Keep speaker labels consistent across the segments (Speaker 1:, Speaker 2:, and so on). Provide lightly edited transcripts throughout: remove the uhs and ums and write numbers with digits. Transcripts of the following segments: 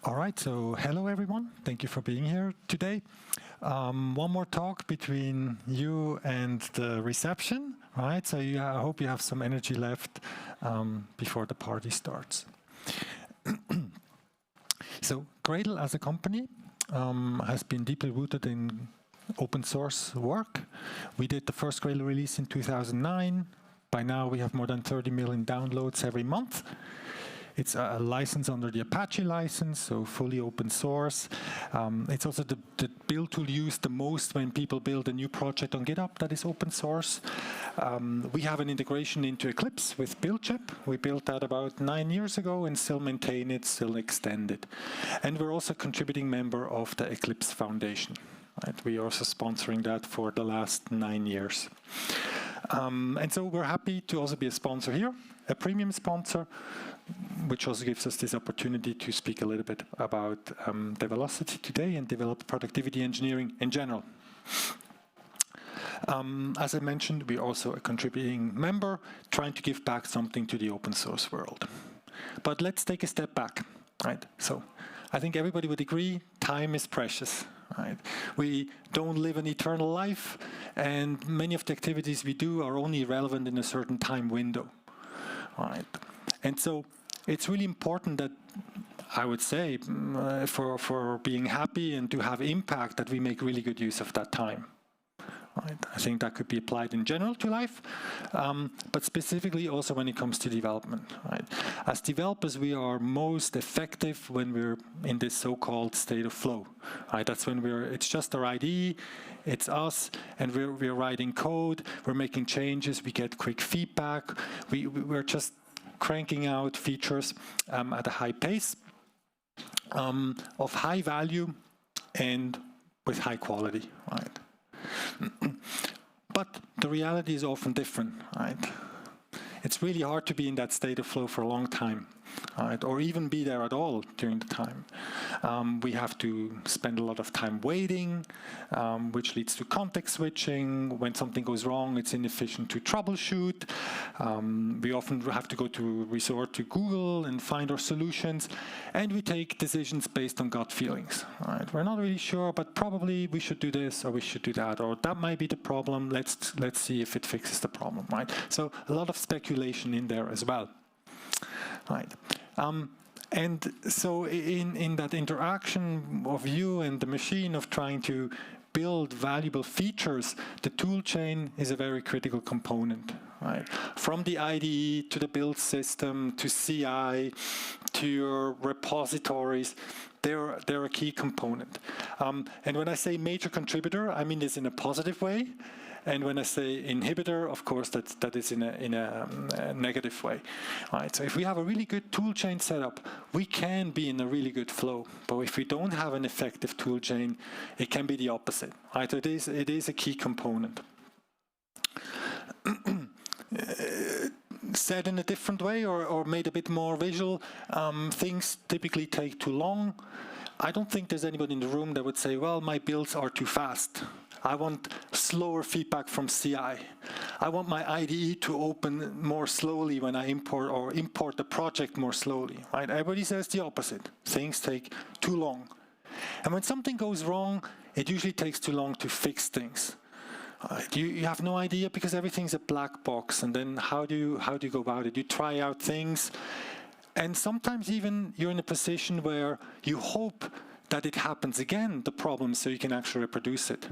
Speaker 1: All right, so hello everyone. Thank you for being here today. One more talk between you and the reception, right? So I hope you have some energy left before the party starts. So Gradle as a company has been deeply rooted in open source work. We did the first Gradle release in 2009. By now we have more than 30 million downloads every month. It's a license under the Apache license, so fully open source. It's also the build tool used the most when people build a new project on GitHub that is open source. We have an integration into Eclipse with BuildChip. We built that about 9 years ago and still maintain it, still extend it. And we're also a contributing member of the Eclipse Foundation. Right? We are also sponsoring that for the last 9 years. And so we're happy to also be a sponsor here, a premium sponsor, which also gives us this opportunity to speak a little bit about Develocity today and develop productivity engineering in general. As I mentioned, we're also a contributing member, trying to give back something to the open source world. But let's take a step back, right? So I think everybody would agree, time is precious, right? We don't live an eternal life, and many of the activities we do are only relevant in a certain time window, right? And so it's really important that, I would say, for being happy and to have impact, that we make really good use of that time. Right? I think that could be applied in general to life, but specifically also when it comes to development. Right? As developers, we are most effective when we're in this so-called state of flow. Right? That's when it's just our IDE, it's us, and we're writing code, we're making changes, we get quick feedback, we're just cranking out features at a high pace, of high value and with high quality, right? But the reality is often different, right? It's really hard to be in that state of flow for a long time, right? Or even be there at all during the time. We have to spend a lot of time waiting, which leads to context switching. When something goes wrong, it's inefficient to troubleshoot. We often have to resort to Google and find our solutions, and we take decisions based on gut feelings. Right? We're not really sure, but probably we should do this or we should do that, or that might be the problem. Let's see if it fixes the problem. Right? So a lot of speculation in there as well. Right. And so in that interaction of you and the machine of trying to build valuable features, the tool chain is a very critical component. Right? From the IDE to the build system to CI to your repositories, they're a key component. And when I say major contributor, I mean this in a positive way. And when I say inhibitor, of course, that is in a negative way. Right? So if we have a really good tool chain setup, we can be in a really good flow. But if we don't have an effective tool chain, it can be the opposite. Right? It is a key component. Said in a different way or made a bit more visual, things typically take too long. I don't think there's anybody in the room that would say, well, my builds are too fast. I want slower feedback from CI. I want my IDE to open more slowly when I import the project more slowly. Right? Everybody says the opposite. Things take too long. And when something goes wrong, it usually takes too long to fix things. You have no idea because everything's a black box. And then how do you go about it? You try out things. And sometimes even you're in a position where you hope that it happens again, the problem, so you can actually reproduce it.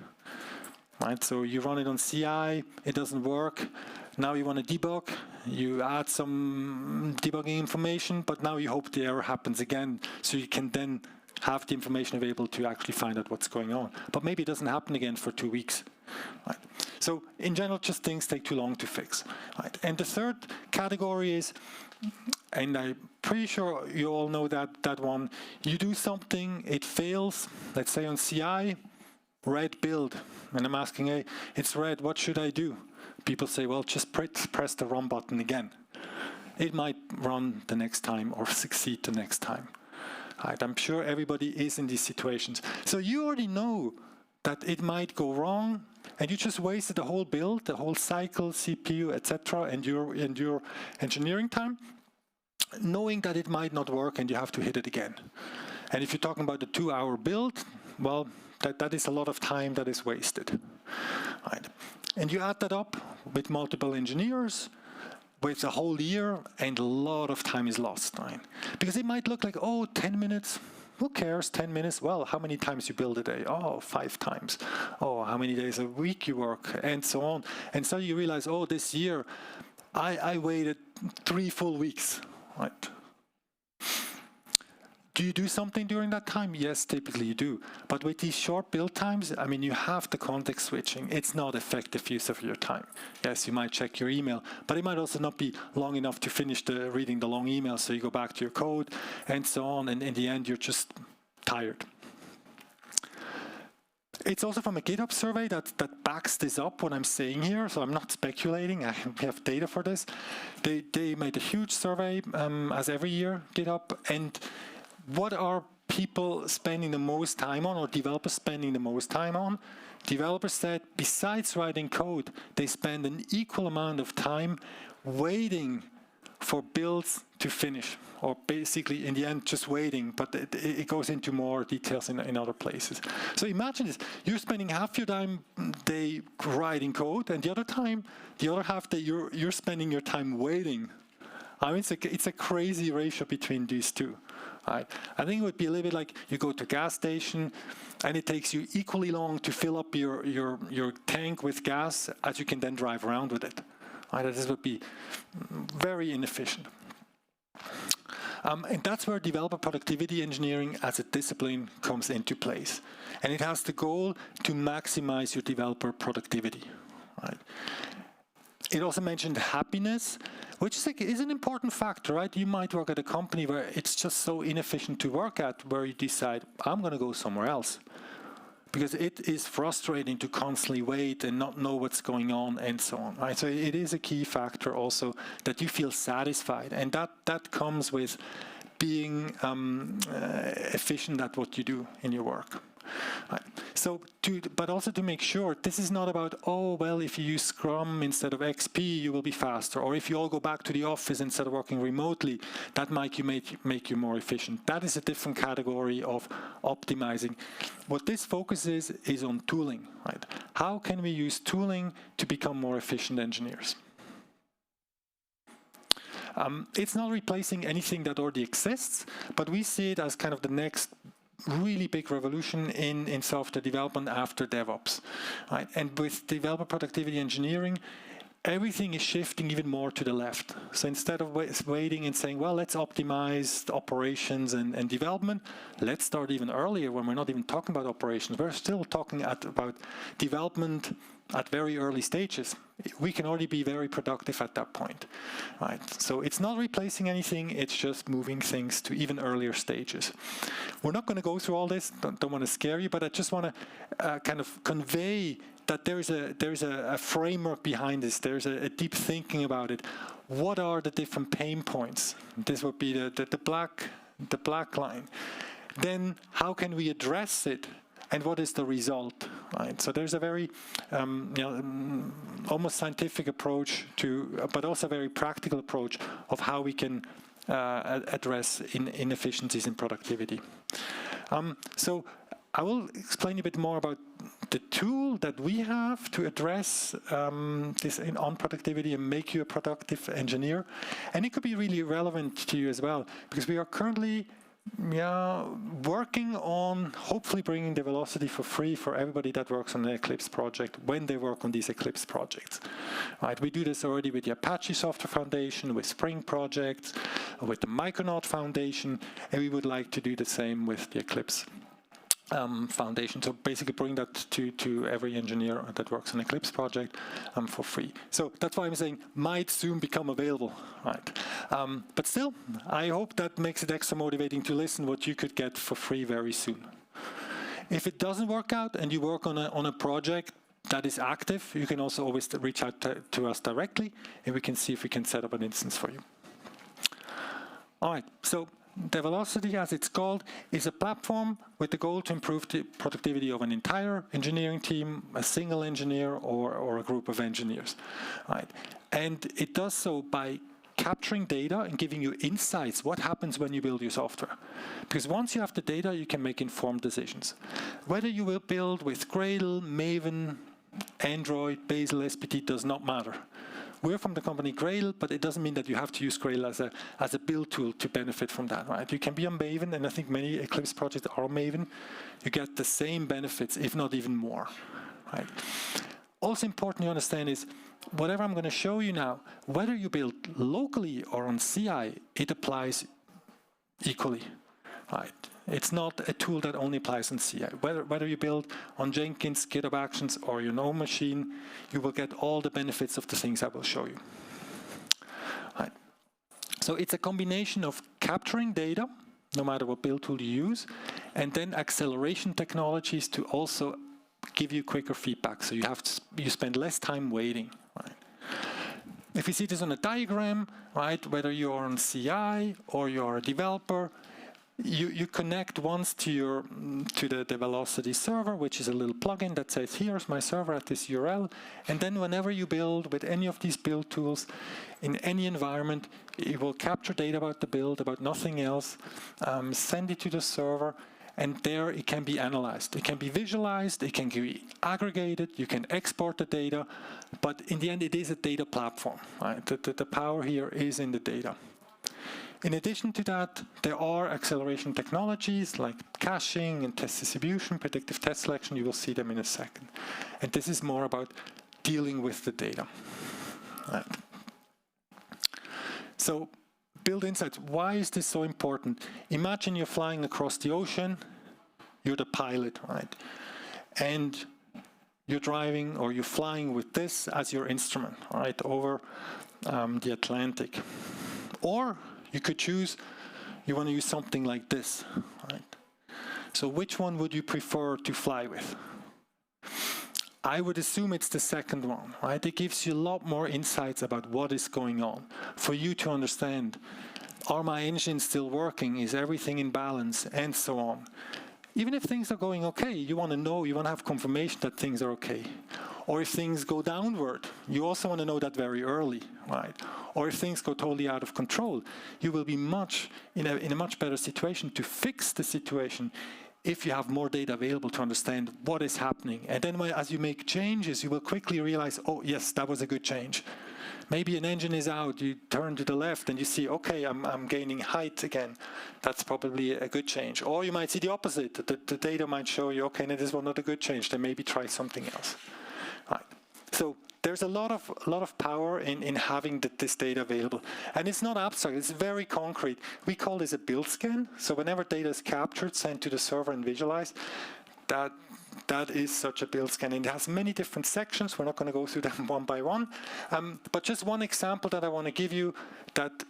Speaker 1: Right? So you run it on CI, it doesn't work. Now you want to debug, you add some debugging information, but now you hope the error happens again, so you can then have the information available to actually find out what's going on. But maybe it doesn't happen again for 2 weeks. Right? So in general, just things take too long to fix. Right? And the third category is, and I'm pretty sure you all know that one, you do something, it fails, let's say on CI, red build, and I'm asking, hey, it's red, what should I do? People say, well, just press the run button again. It might run the next time or succeed the next time. Right? I'm sure everybody is in these situations. So you already know that it might go wrong, and you just wasted the whole build, the whole cycle, CPU, etc., and your engineering time, knowing that it might not work and you have to hit it again. And if you're talking about the 2-hour build, well, that is a lot of time that is wasted. Right. And you add that up with multiple engineers, with a whole year, and a lot of time is lost. Right? Because it might look like, oh, 10 minutes, who cares, 10 minutes? Well, how many times you build a day? Oh, 5 times. Oh, how many days a week you work, and so on. And so you realize, oh, this year, I waited 3 full weeks. Right? Do you do something during that time? Yes, typically you do. But with these short build times, I mean, you have the context switching. It's not effective use of your time. Yes, you might check your email, but it might also not be long enough to finish reading the long email, so you go back to your code and so on, and in the end, you're just tired. It's also from a GitHub survey that backs this up, what I'm saying here, so I'm not speculating, I have data for this. They made a huge survey, as every year, GitHub, and what are people spending the most time on, or developers spending the most time on? Developers said, besides writing code, they spend an equal amount of time waiting for builds to finish, or basically in the end just waiting, but it goes into more details in other places. So imagine this, you're spending half your time day writing code, and the other half day you're spending your time waiting. I mean, it's a crazy ratio between these two. Right. I think it would be a little bit like you go to a gas station and it takes you equally long to fill up your tank with gas as you can then drive around with it. Right. This would be very inefficient. And that's where developer productivity engineering as a discipline comes into place. And it has the goal to maximize your developer productivity. Right. It also mentioned happiness, which is an important factor, right? You might work at a company where it's just so inefficient to work at, where you decide, I'm going to go somewhere else. Because it is frustrating to constantly wait and not know what's going on and so on, right? So it is a key factor also that you feel satisfied. And that comes with being efficient at what you do in your work. Right. So, but also to make sure, this is not about, oh, well, if you use Scrum instead of XP, you will be faster. Or if you all go back to the office instead of working remotely, that might make you more efficient. That is a different category of optimizing. What this focuses is on tooling. Right? How can we use tooling to become more efficient engineers? It's not replacing anything that already exists, but we see it as kind of the next really big revolution in software development after DevOps, right? And with developer productivity engineering, everything is shifting even more to the left. So instead of waiting and saying, well, let's optimize the operations and development, let's start even earlier when we're not even talking about operations. We're still talking about development at very early stages. We can already be very productive at that point, right? So it's not replacing anything, it's just moving things to even earlier stages. We're not going to go through all this, don't want to scare you, but I just want to kind of convey that there's a framework behind this, there's a deep thinking about it. What are the different pain points? This would be the black line. Then how can we address it? And what is the result? Right. So there's a very almost scientific approach to, but also a very practical approach of how we can address inefficiencies in productivity. So I will explain a bit more about the tool that we have to address this on productivity and make you a productive engineer. And it could be really relevant to you as well, because we are currently working on hopefully bringing Develocity for free for everybody that works on an Eclipse project when they work on these Eclipse projects. Right, we do this already with the Apache Software Foundation, with Spring projects, with the Micronaut Foundation, and we would like to do the same with the Eclipse Foundation. So basically bring that to every engineer that works on Eclipse project for free. So that's why I'm saying might soon become available, right? But still, I hope that makes it extra motivating to listen what you could get for free very soon. If it doesn't work out and you work on a project that is active, you can also always reach out to us directly and we can see if we can set up an instance for you. All right, so Develocity, as it's called, is a platform with the goal to improve the productivity of an entire engineering team, a single engineer, or a group of engineers. Right? And it does so by capturing data and giving you insights. What happens when you build your software? Because once you have the data, you can make informed decisions. Whether you will build with Gradle, Maven, Android, Bazel, SPT does not matter. We're from the company Gradle, but it doesn't mean that you have to use Gradle as a build tool to benefit from that, right? You can be on Maven, and I think many Eclipse projects are on Maven. You get the same benefits, if not even more, right? Also important to understand is, whatever I'm going to show you now, whether you build locally or on CI, it applies equally, right? It's not a tool that only applies on CI. Whether you build on Jenkins, GitHub Actions, or your own machine, you will get all the benefits of the things I will show you. Right. So it's a combination of capturing data, no matter what build tool you use, and then acceleration technologies to also give you quicker feedback. So you spend less time waiting. Right. If you see this on a diagram, right, whether you're on CI or you're a developer, you connect once to the Develocity server, which is a little plugin that says, here's my server at this URL. And then whenever you build with any of these build tools in any environment, it will capture data about the build, about nothing else, send it to the server, and there it can be analyzed. It can be visualized, it can be aggregated, you can export the data, but in the end it is a data platform, right? The power here is in the data. In addition to that, there are acceleration technologies like caching and test distribution, predictive test selection. You will see them in a second. And this is more about dealing with the data. Right. So, build insights. Why is this so important? Imagine you're flying across the ocean. You're the pilot, right? And you're driving or you're flying with this as your instrument, right, over the Atlantic. Or you could choose, you want to use something like this, right? So which one would you prefer to fly with? I would assume it's the second one, right? It gives you a lot more insights about what is going on for you to understand, are my engines still working? Is everything in balance? And so on. Even if things are going okay, you want to know, you want to have confirmation that things are okay. Or if things go downward, you also want to know that very early, right? Or if things go totally out of control, you will be in a much better situation to fix the situation if you have more data available to understand what is happening. And then as you make changes, you will quickly realize, oh yes, that was a good change. Maybe an engine is out, you turn to the left and you see, okay, I'm gaining height again. That's probably a good change. Or you might see the opposite. The data might show you, okay, no, this was not a good change. Then maybe try something else. Right. So there's a lot of power in having this data available. And it's not abstract, it's very concrete. We call this a build scan. So whenever data is captured, sent to the server and visualized, that is such a build scan. And it has many different sections. We're not going to go through them one by one. But just one example that I want to give you that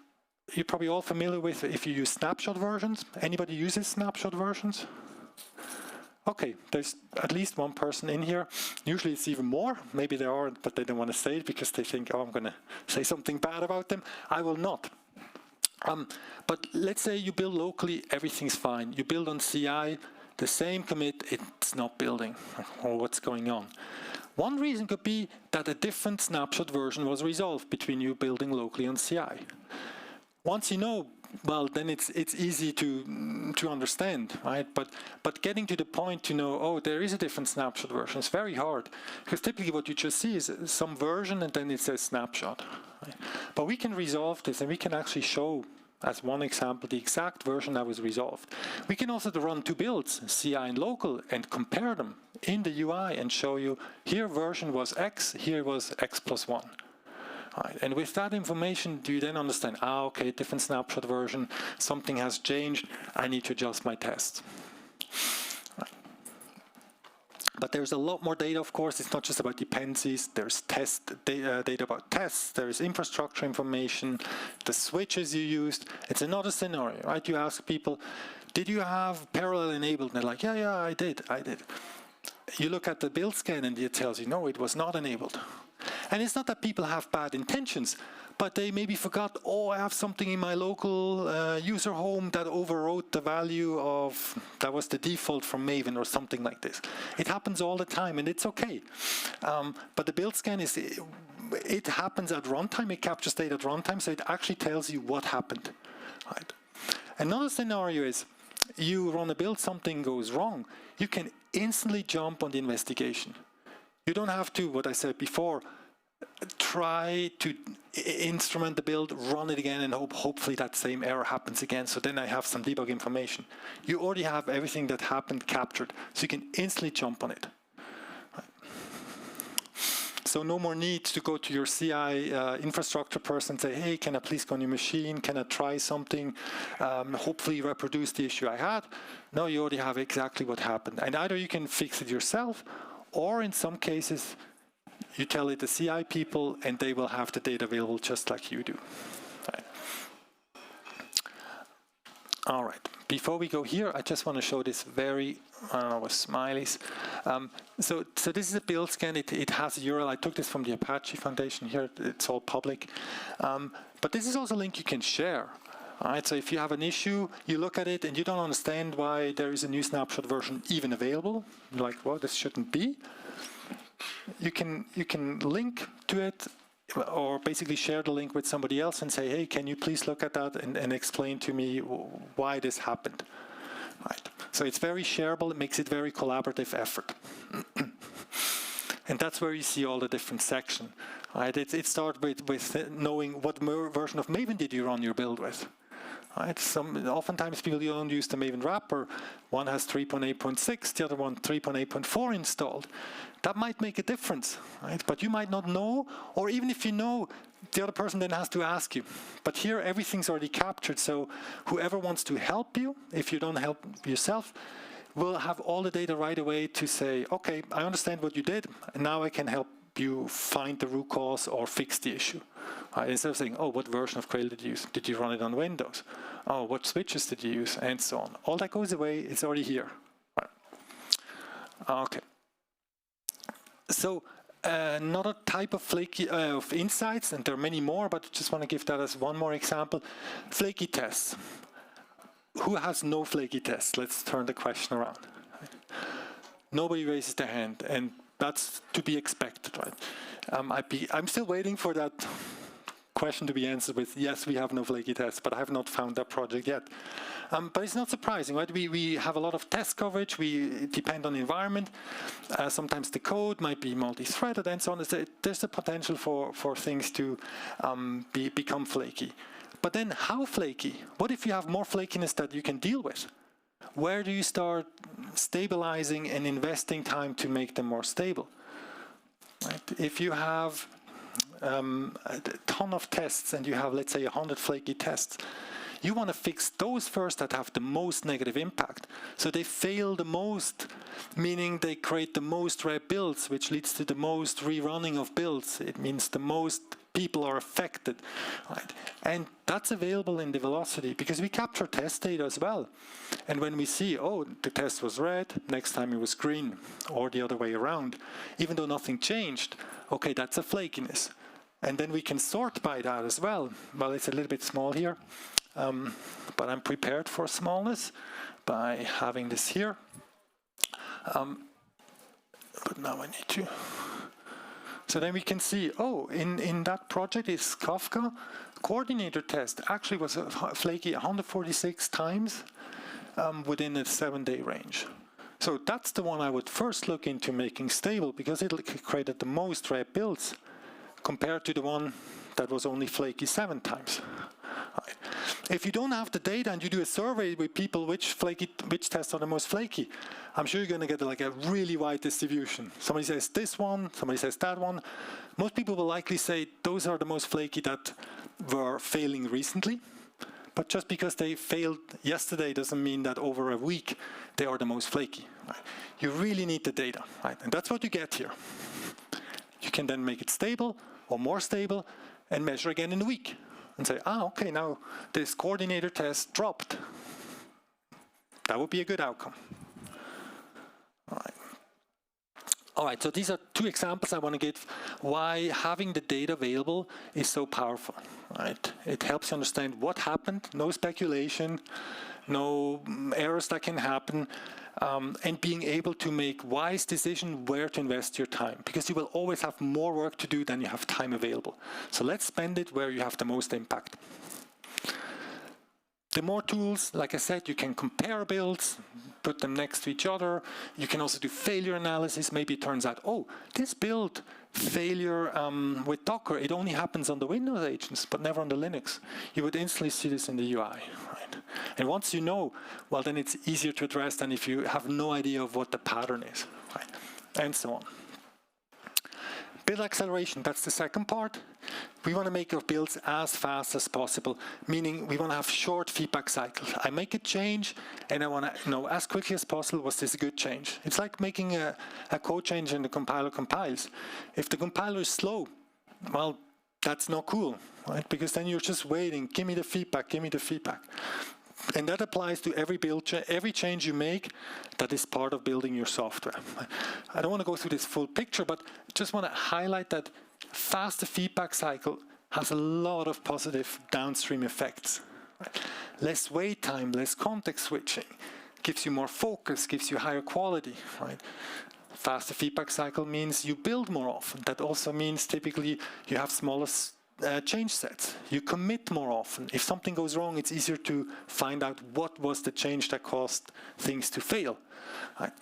Speaker 1: you're probably all familiar with if you use snapshot versions. Anybody uses snapshot versions? Okay, there's at least one person in here. Usually it's even more. Maybe there are, but they don't want to say it because they think, oh, I'm going to say something bad about them. I will not. But let's say you build locally, everything's fine. You build on CI, the same commit, it's not building, or what's going on. One reason could be that a different snapshot version was resolved between you building locally on CI. Once you know, well, then it's easy to understand, right? But getting to the point to know, oh, there is a different snapshot version, it's very hard. Because typically what you just see is some version and then it says snapshot. Right? But we can resolve this and we can actually show, as one example, the exact version that was resolved. We can also run two builds, CI and local, and compare them in the UI and show you, here version was X, here was X plus 1. Right. And with that information, do you then understand, okay, different snapshot version, something has changed, I need to adjust my test. Right. But there's a lot more data, of course. It's not just about dependencies. There's data about tests. There's infrastructure information, the switches you used. It's another scenario, right? You ask people, did you have parallel enabled? And they're like, yeah, I did. You look at the build scan and it tells you, no, it was not enabled. And it's not that people have bad intentions, but they maybe forgot, oh, I have something in my local user home that overwrote the value of, that was the default from Maven or something like this. It happens all the time and it's okay. But the build scan is it happens at runtime, it captures data at runtime, so it actually tells you what happened. Right? Another scenario is you run a build, something goes wrong. You can instantly jump on the investigation. You don't have to, what I said before, try to instrument the build, run it again, and hopefully that same error happens again, so then I have some debug information. You already have everything that happened captured, so you can instantly jump on it. So no more need to go to your CI infrastructure person and say, hey, can I please go on your machine? Can I try something? Hopefully reproduce the issue I had. No, you already have exactly what happened. And either you can fix it yourself, or in some cases, you tell it the CI people, and they will have the data available just like you do. Right. All right. Before we go here, I just want to show this very, I don't know, with smileys. So this is a build scan. It has a URL. I took this from the Apache Foundation here. It's all public. But this is also a link you can share. All right, so if you have an issue, you look at it and you don't understand why there is a new snapshot version even available, you're like, well, this shouldn't be. You can link to it, or basically share the link with somebody else and say, hey, can you please look at that and explain to me why this happened? Right. So it's very shareable. It makes it very collaborative effort. And that's where you see all the different sections. Right. It starts with knowing what version of Maven did you run your build with. Right. Oftentimes people don't use the Maven wrapper. One has 3.8.6, the other one 3.8.4 installed. That might make a difference, right? But you might not know, or even if you know, the other person then has to ask you. But here everything's already captured, so whoever wants to help you, if you don't help yourself, will have all the data right away to say, okay, I understand what you did, and now I can help you find the root cause or fix the issue. Instead of saying, oh, what version of Gradle did you use? Did you run it on Windows? Oh, what switches did you use? And so on. All that goes away, it's already here. Right. Okay. So another type of flaky of insights, and there are many more, but I just want to give that as one more example. Flaky tests. Who has no flaky tests? Let's turn the question around. Nobody raises their hand, and that's to be expected, right? I'm still waiting for that question to be answered with, yes, we have no flaky tests, but I have not found that project yet. But it's not surprising, right? We have a lot of test coverage. We depend on the environment. Sometimes the code might be multi-threaded and so on. There's a potential for things to become flaky. But then how flaky? What if you have more flakiness that you can deal with? Where do you start stabilizing and investing time to make them more stable? Right? If you have a ton of tests and you have, let's say, 100 flaky tests, you want to fix those first that have the most negative impact. So they fail the most, meaning they create the most red builds, which leads to the most rerunning of builds. It means the most people are affected. Right? And that's available in Develocity because we capture test data as well. And when we see, oh, the test was red, next time it was green, or the other way around, even though nothing changed, okay, that's a flakiness. And then we can sort by that as well. Well, it's a little bit small here. But I'm prepared for smallness by having this here. But now I need to. So then we can see, oh, in that project is Kafka coordinator test actually was flaky 146 times within a 7-day range. So that's the one I would first look into making stable because it created the most red builds compared to the one that was only flaky 7 times. Right. If you don't have the data and you do a survey with people which tests are the most flaky, I'm sure you're going to get like a really wide distribution. Somebody says this one, somebody says that one. Most people will likely say those are the most flaky that were failing recently. But just because they failed yesterday doesn't mean that over a week they are the most flaky. Right? You really need the data, right? And that's what you get here. You can then make it stable or more stable and measure again in a week. And say, okay, now this coordinator test dropped. That would be a good outcome. All right, so these are 2 examples I want to give why having the data available is so powerful. Right? It helps you understand what happened, no speculation, no errors that can happen. and being able to make wise decisions where to invest your time, because you will always have more work to do than you have time available. So let's spend it where you have the most impact. The more tools, like I said, you can compare builds, put them next to each other. You can also do failure analysis. Maybe it turns out, oh, this build failure with Docker, it only happens on the Windows agents, but never on the Linux. You would instantly see this in the UI. Right? And once you know, well, then it's easier to address than if you have no idea of what the pattern is, right? And so on. Build acceleration, that's the second part. We want to make our builds as fast as possible, meaning we want to have short feedback cycles. I make a change, and I want to know as quickly as possible, was this a good change? It's like making a code change and the compiler compiles. If the compiler is slow, well, that's not cool, right? Because then you're just waiting, give me the feedback, give me the feedback. And that applies to every build, every change you make that is part of building your software. I don't want to go through this full picture, but just want to highlight that faster feedback cycle has a lot of positive downstream effects. Right? Less wait time, less context switching, gives you more focus, gives you higher quality. Right? Faster feedback cycle means you build more often. That also means typically you have smaller change sets. You commit more often. If something goes wrong, it's easier to find out what was the change that caused things to fail. Right?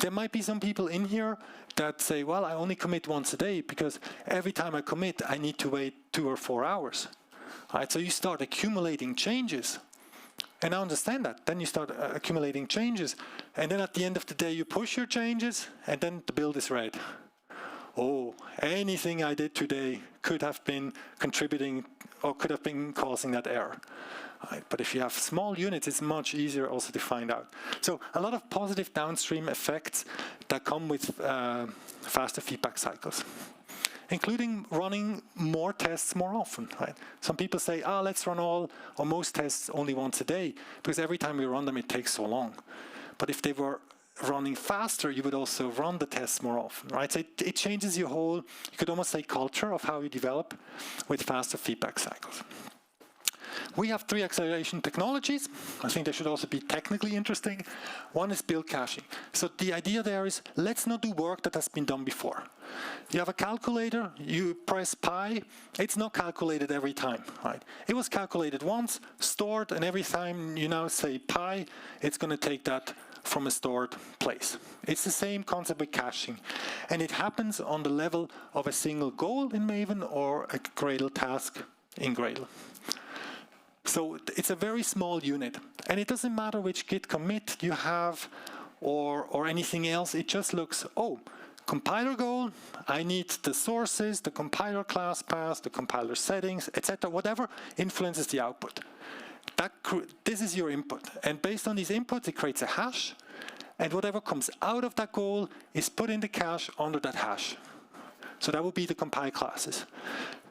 Speaker 1: There might be some people in here that say, well, I only commit once a day because every time I commit, I need to wait 2 or 4 hours. Right? So you start accumulating changes. And I understand that. Then you start accumulating changes. And then at the end of the day, you push your changes, and then the build is red. Oh, anything I did today could have been contributing or could have been causing that error. Right? But if you have small units, it's much easier also to find out. So a lot of positive downstream effects that come with faster feedback cycles, including running more tests more often. Right? Some people say, let's run all or most tests only once a day, because every time we run them, it takes so long. But if they were running faster, you would also run the tests more often, right? So it changes your whole, you could almost say, culture of how you develop with faster feedback cycles. We have 3 acceleration technologies. I think they should also be technically interesting. One is build caching. So the idea there is, let's not do work that has been done before. You have a calculator, you press pi, it's not calculated every time, right? It was calculated once, stored, and every time you now say pi, it's going to take that from a stored place. It's the same concept with caching. And it happens on the level of a single goal in Maven or a Gradle task in Gradle. So it's a very small unit. And it doesn't matter which git commit you have or anything else. It just looks, oh, compiler goal, I need the sources, the compiler class path, the compiler settings, etc. Whatever influences the output. This is your input, and based on these inputs, it creates a hash, and whatever comes out of that goal is put in the cache under that hash. So that would be the compile classes.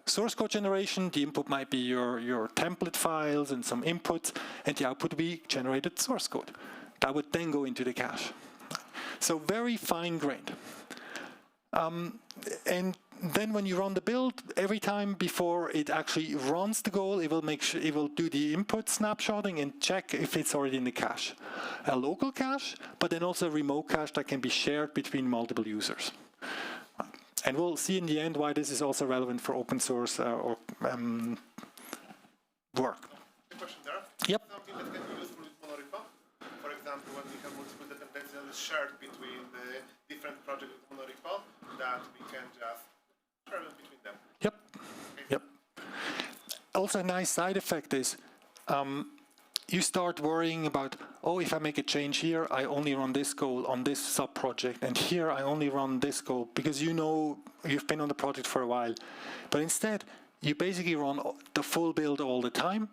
Speaker 1: Source code generation, the input might be your template files and some inputs, and the output would be generated source code. That would then go into the cache. So very fine-grained. And then when you run the build, every time before it actually runs the goal, it will make sure it will do the input snapshotting and check if it's already in the cache. A local cache, but then also a remote cache that can be shared between multiple users. And we'll see in the end why this is also relevant for open source or work.
Speaker 2: A question there.
Speaker 1: Yep.
Speaker 2: Something that can be useful with monorepo. For example, when we have multiple dependencies shared between the different projects with monorepo, that we can just share them between them.
Speaker 1: Yep.
Speaker 2: Okay.
Speaker 1: Yep. Also, a nice side effect is you start worrying about, oh, if I make a change here, I only run this goal on this sub-project, and here I only run this goal, because you know you've been on the project for a while. But instead, you basically run the full build all the time,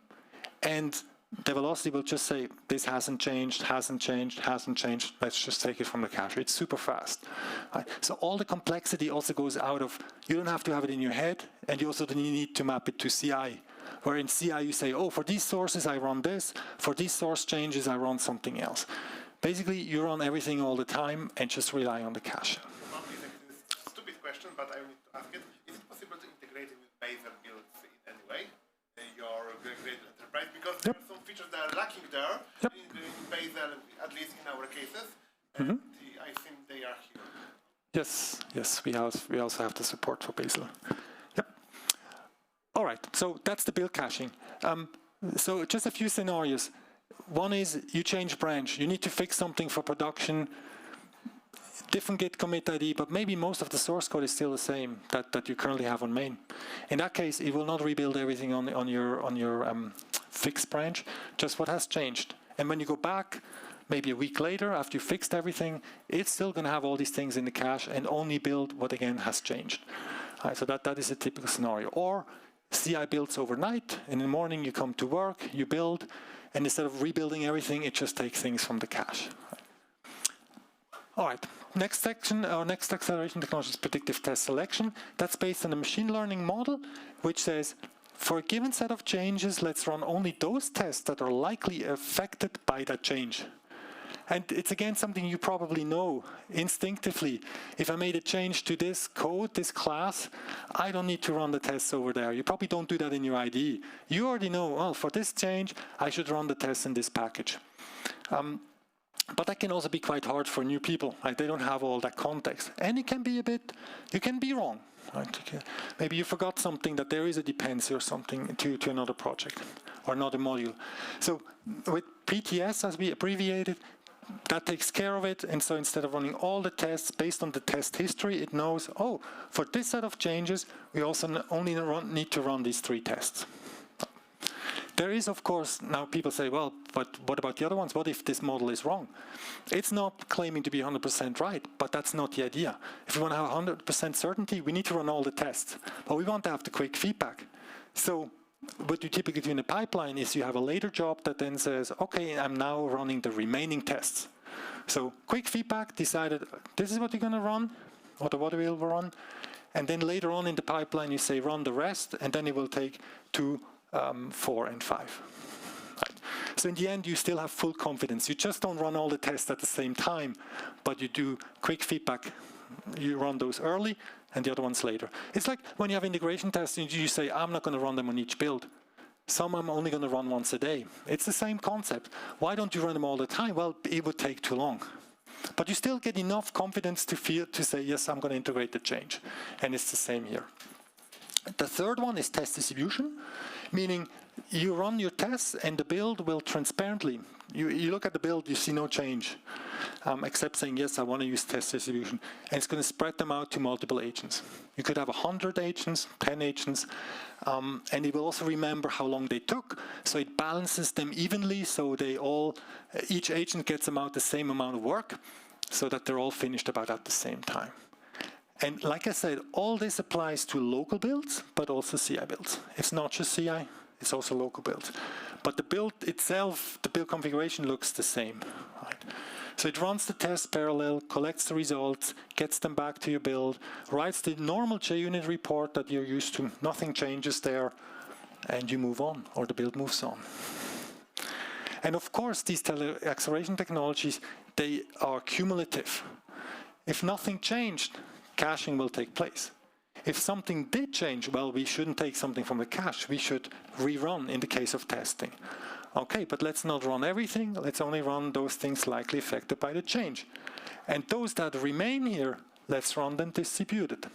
Speaker 1: and Develocity will just say, this hasn't changed, hasn't changed, hasn't changed, let's just take it from the cache. It's super fast. Right? So all the complexity also goes out of, you don't have to have it in your head, and you also don't need to map it to CI. Where in CI you say, oh, for these sources I run this, for these source changes I run something else. Basically, you run everything all the time and just rely on the cache.
Speaker 2: A stupid question, but I need to ask it. Is it possible to integrate it with Bazel builds in any way? Your Gradle Enterprise? Because there are some features that are lacking there.
Speaker 1: Yep.
Speaker 2: In Bazel, at least in our cases, and I think they are here.
Speaker 1: Yes, we also have the support for Bazel. Yep. All right, so that's the build caching. So just a few scenarios. One is you change branch. You need to fix something for production. Different git commit ID, but maybe most of the source code is still the same that you currently have on main. In that case, it will not rebuild everything on your fixed branch, just what has changed. And when you go back, maybe a week later, after you fixed everything, it's still going to have all these things in the cache and only build what again has changed. So that is a typical scenario. Or CI builds overnight. In the morning, you come to work, you build, and instead of rebuilding everything, it just takes things from the cache. All right, next section, our next acceleration technology is predictive test selection. That's based on a machine learning model, which says, for a given set of changes, let's run only those tests that are likely affected by that change. And it's again something you probably know instinctively. If I made a change to this code, this class, I don't need to run the tests over there. You probably don't do that in your IDE. You already know, well, for this change, I should run the tests in this package. But that can also be quite hard for new people. Right? They don't have all that context. And it can be you can be wrong. Right? Maybe you forgot something, that there is a dependency or something to another project or another module. So with PTS, as we abbreviate it, that takes care of it. And so instead of running all the tests based on the test history, it knows, oh, for this set of changes, we also only need to run these 3 tests. There is, of course, now people say, well, but what about the other ones? What if this model is wrong? It's not claiming to be 100% right, but that's not the idea. If we want to have 100% certainty, we need to run all the tests. But we want to have the quick feedback. So what you typically do in a pipeline is you have a later job that then says, okay, I'm now running the remaining tests. So quick feedback, decided this is what you're going to run, or what we will run. And then later on in the pipeline, you say run the rest, and then it will take 2, 4, and 5. Right. So in the end, you still have full confidence. You just don't run all the tests at the same time, but you do quick feedback. You run those early and the other ones later. It's like when you have integration tests, you say, I'm not going to run them on each build. Some I'm only going to run once a day. It's the same concept. Why don't you run them all the time? Well, it would take too long. But you still get enough confidence to say, yes, I'm going to integrate the change. And it's the same here. The third one is test distribution, meaning you run your tests and the build will transparently. You look at the build, you see no change, except saying, yes, I want to use test distribution. And it's going to spread them out to multiple agents. You could have 100 agents, 10 agents, and it will also remember how long they took. So it balances them evenly, so each agent gets about the same amount of work, so that they're all finished about at the same time. And like I said, all this applies to local builds, but also CI builds. It's not just CI, it's also local builds. But the build itself, the build configuration looks the same. Right? So it runs the test parallel, collects the results, gets them back to your build, writes the normal JUnit report that you're used to, nothing changes there, and you move on, or the build moves on. And of course, these acceleration technologies, they are cumulative. If nothing changed, caching will take place. If something did change, well, we shouldn't take something from the cache. We should rerun in the case of testing. Okay, but let's not run everything. Let's only run those things likely affected by the change. And those that remain here, let's run them distributed.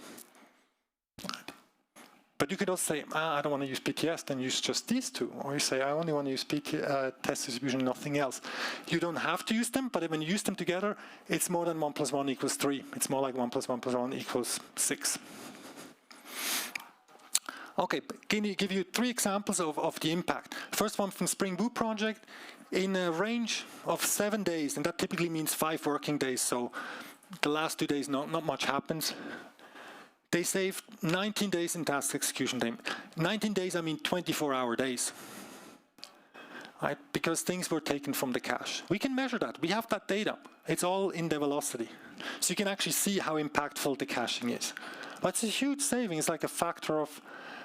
Speaker 1: But you could also say, I don't want to use PTS, then use just these 2. Or you say, I only want to use test distribution, nothing else. You don't have to use them, but when you use them together, it's more than 1 + 1 = 3. It's more like 1 + 1 + 1 = 6. Okay, can you give you 3 examples of the impact? First one from Spring Boot project, in a range of 7 days, and that typically means 5 working days, so the last 2 days not much happens. They saved 19 days in task execution time. 19 days, I mean 24-hour days. Right? Because things were taken from the cache. We can measure that. We have that data. It's all in Develocity. So you can actually see how impactful the caching is. But it's a huge saving. It's like a factor of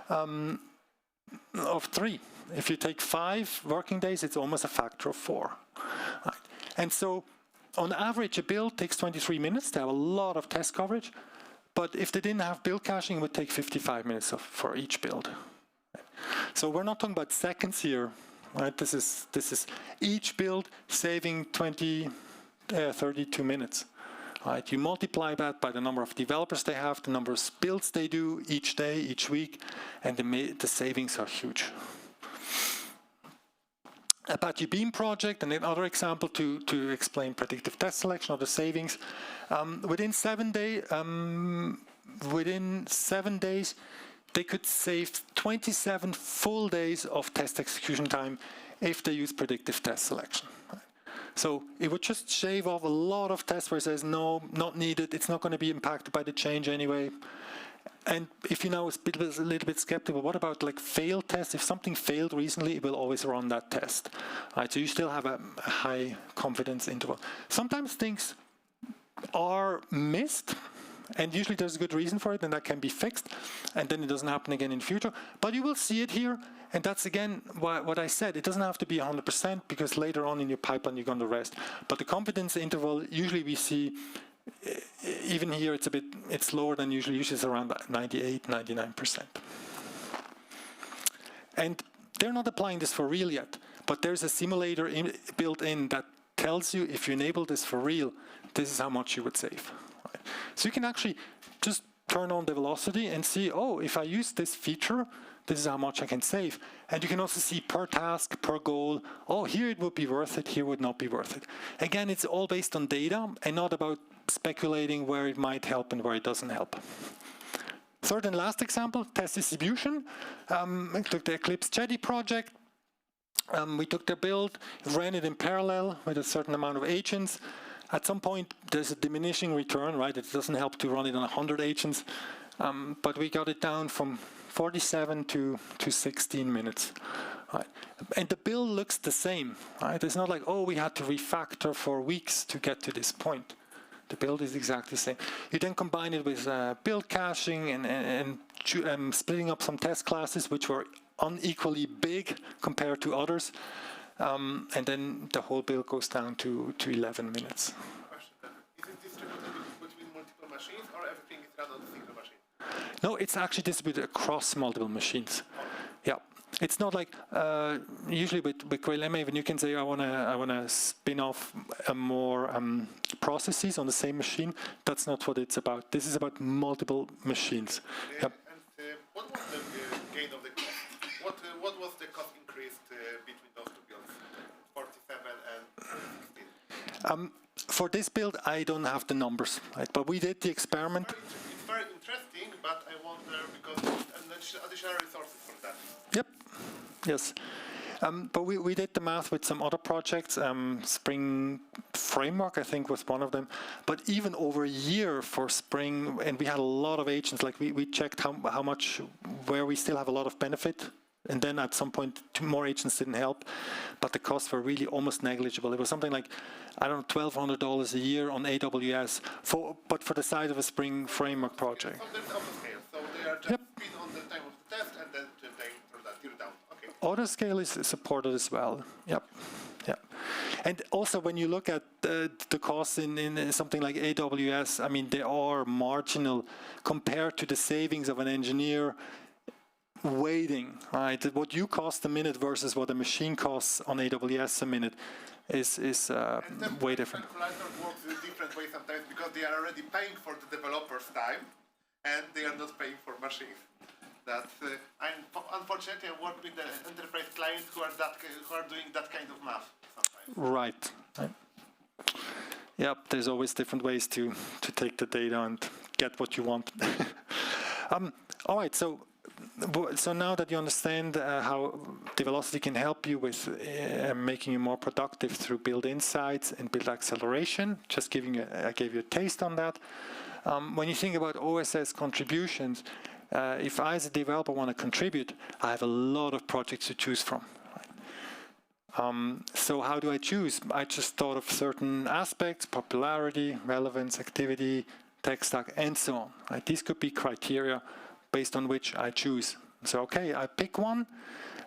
Speaker 1: 3. If you take 5 working days, it's almost a factor of 4. Right? And so on average, a build takes 23 minutes. They have a lot of test coverage. But if they didn't have build caching, it would take 55 minutes for each build. So we're not talking about seconds here, right? This is each build saving 20 32 minutes. Right? You multiply that by the number of developers they have, the number of builds they do each day, each week, and the savings are huge. Apache Beam project, and another example to explain predictive test selection or the savings. Within 7 days, they could save 27 full days of test execution time if they use predictive test selection. So it would just shave off a lot of tests where it says, no, not needed, it's not going to be impacted by the change anyway. And if you now are a little bit skeptical, what about like failed tests? If something failed recently, it will always run that test. Right, so you still have a high confidence interval. Sometimes things are missed, and usually there's a good reason for it, and that can be fixed, and then it doesn't happen again in the future. But you will see it here, and that's again what I said. It doesn't have to be 100% because later on in your pipeline you're going to rest. But the confidence interval, usually we see, even here it's lower than usually. Usually it's around 98, 99%. And they're not applying this for real yet, but there's a simulator built in that tells you if you enable this for real, this is how much you would save. Right? So you can actually just turn on Develocity and see, oh, if I use this feature, this is how much I can save. And you can also see per task, per goal, oh, here it would be worth it, here would not be worth it. Again, it's all based on data and not about speculating where it might help and where it doesn't help. Third and last example, test distribution. I took the EclipseCon project. We took their build, ran it in parallel with a certain amount of agents. At some point, there's a diminishing return, right? It doesn't help to run it on 100 agents, but we got it down from 47 to 16 minutes. Right. And the build looks the same, right? It's not like, oh, we had to refactor for weeks to get to this point. The build is exactly the same. You then combine it with build caching and splitting up some test classes, which were unequally big compared to others. And then the whole build goes down to 11 minutes.
Speaker 2: Question then. Is it distributed between multiple machines or everything is run on a single machine?
Speaker 1: No, it's actually distributed across multiple machines. Yeah. It's not like usually with Gradle when you can say I wanna spin off more processes on the same machine. That's not what it's about. This is about multiple machines. Yep.
Speaker 2: And what was the gain of the cost? What was the cost increase between those two builds, 47 and 16?
Speaker 1: For this build, I don't have the numbers, right? But we did the experiment.
Speaker 2: It's very interesting, but I wonder because additional resources for that.
Speaker 1: Yep. Yes. But we did the math with some other projects. Spring Framework, I think, was one of them. But even over a year for Spring, and we had a lot of agents. Like we checked how much, where we still have a lot of benefit. And then at some point, two more agents didn't help. But the costs were really almost negligible. It was something like, I don't know, $1,200 a year on AWS, but for the size of a Spring Framework project.
Speaker 2: So there's autoscale. So they are just spin on the time of the test and then they turn that tier down. Okay.
Speaker 1: Autoscale is supported as well. Yep. Yeah. And also when you look at the costs in something like AWS, I mean, they are marginal compared to the savings of an engineer waiting, right? What you cost a minute versus what a machine costs on AWS a minute is way different.
Speaker 2: Calculator works in a different way sometimes because they are already paying for the developer's time and they are not paying for machines. That's unfortunately I work with the enterprise clients who are doing that kind of math sometimes. Right.
Speaker 1: Yep, there's always different ways to take the data and get what you want. All right, so now that you understand how Develocity can help you with making you more productive through build insights and build acceleration, just I gave you a taste on that. When you think about OSS contributions, if I as a developer want to contribute, I have a lot of projects to choose from. So how do I choose? I just thought of certain aspects: popularity, relevance, activity, tech stack, and so on. Right? These could be criteria based on which I choose. So, okay, I pick one.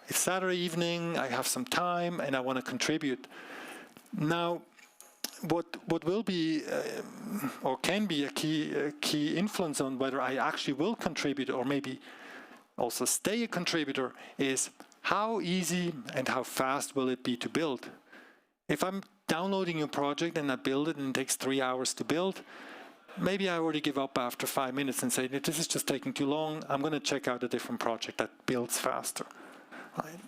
Speaker 1: It's Saturday evening, I have some time, and I want to contribute. Now, what will be or can be a key influence on whether I actually will contribute or maybe also stay a contributor is how easy and how fast will it be to build. If I'm downloading your project and I build it and it takes 3 hours to build, maybe I already give up after 5 minutes and say, this is just taking too long. I'm going to check out a different project that builds faster. Right?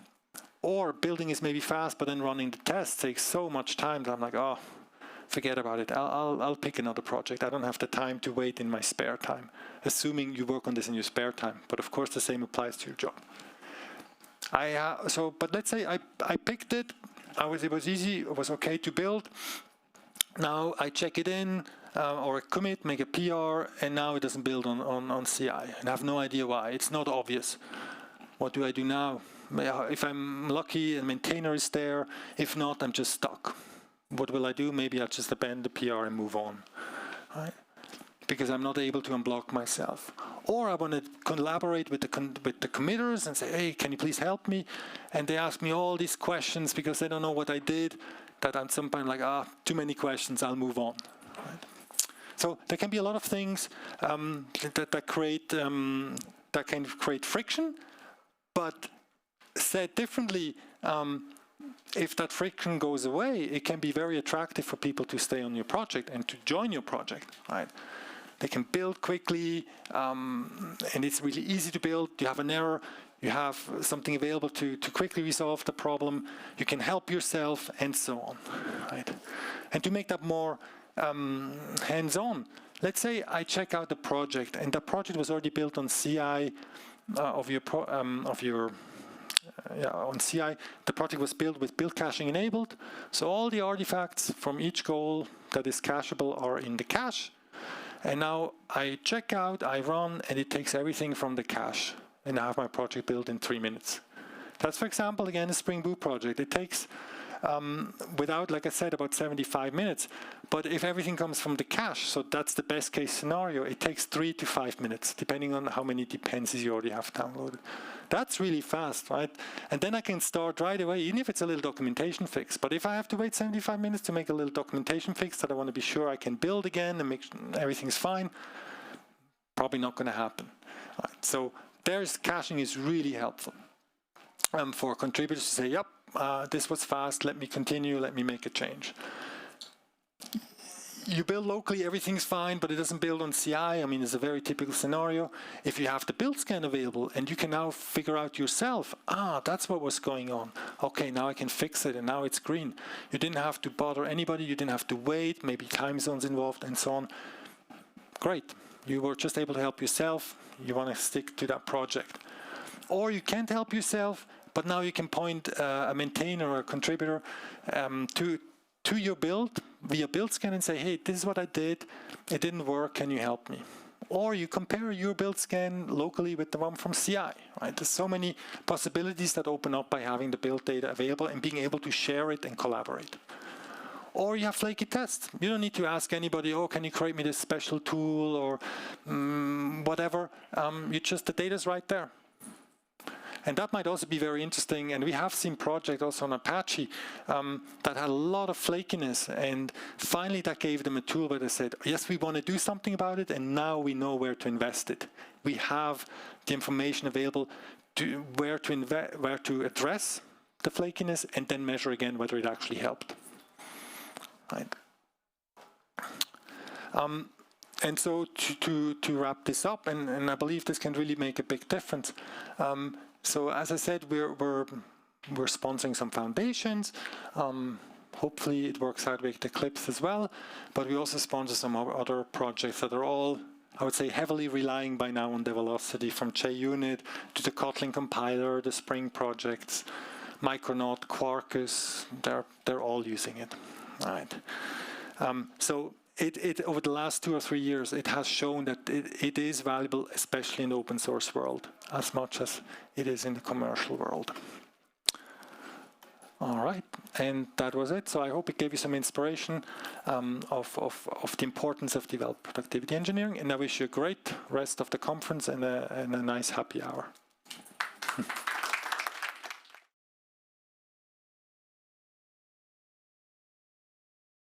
Speaker 1: Or building is maybe fast, but then running the tests takes so much time that I'm like, oh, forget about it. I'll pick another project. I don't have the time to wait in my spare time, assuming you work on this in your spare time. But of course, the same applies to your job. But let's say I picked it. It was easy. It was okay to build. Now I check it in or commit, make a PR, and now it doesn't build on CI. And I have no idea why. It's not obvious. What do I do now? If I'm lucky, a maintainer is there. If not, I'm just stuck. What will I do? Maybe I'll just abandon the PR and move on, right? Because I'm not able to unblock myself. Or I want to collaborate with the committers and say, hey, can you please help me? And they ask me all these questions because they don't know what I did, that I'm sometimes like, too many questions, I'll move on. Right? So there can be a lot of things that can create friction, but said differently, if that friction goes away, it can be very attractive for people to stay on your project and to join your project, right? They can build quickly, and it's really easy to build. You have an error, you have something available to quickly resolve the problem. You can help yourself, and so on, right? And to make that more hands-on, let's say I check out the project, and the project was already built on CI on CI, the project was built with build caching enabled. So all the artifacts from each goal that is cacheable are in the cache. And now I check out, I run, and it takes everything from the cache. And I have my project built in 3 minutes. That's, for example, again, a Spring Boot project. It takes, like I said, about 75 minutes. But if everything comes from the cache, so that's the best case scenario, it takes 3 to 5 minutes, depending on how many dependencies you already have downloaded. That's really fast, right? And then I can start right away, even if it's a little documentation fix. But if I have to wait 75 minutes to make a little documentation fix that I want to be sure I can build again and make sure everything's fine, probably not going to happen. Right? So caching is really helpful for contributors to say, yep, this was fast, let me continue, let me make a change. You build locally, everything's fine, but it doesn't build on CI. I mean, it's a very typical scenario. If you have the build scan available and you can now figure out yourself, that's what was going on. Okay, now I can fix it and now it's green. You didn't have to bother anybody, you didn't have to wait, maybe time zones involved and so on. Great, you were just able to help yourself. You want to stick to that project. Or you can't help yourself, but now you can point a maintainer or a contributor to your build via build scan and say, hey, this is what I did, it didn't work, can you help me? Or you compare your build scan locally with the one from CI, right? There's so many possibilities that open up by having the build data available and being able to share it and collaborate. Or you have flaky tests. You don't need to ask anybody, oh, can you create me this special tool or whatever. The data's right there. And that might also be very interesting. And we have seen projects also on Apache that had a lot of flakiness. And finally, that gave them a tool where they said, yes, we want to do something about it. And now we know where to invest it. We have the information available to where to address the flakiness and then measure again whether it actually helped. Right. And so to wrap this up, and I believe this can really make a big difference. So as I said, we're sponsoring some foundations. Hopefully it works out with Eclipse as well. But we also sponsor some other projects that are all, I would say, heavily relying by now on Develocity, from JUnit to the Kotlin compiler, the Spring projects, Micronaut, Quarkus. They're all using it. Right. So over the last 2 or 3 years, it has shown that it is valuable, especially in the open source world, as much as it is in the commercial world. All right, and that was it. So I hope it gave you some inspiration of the importance of developer productivity engineering, and I wish you a great rest of the conference and a nice happy hour.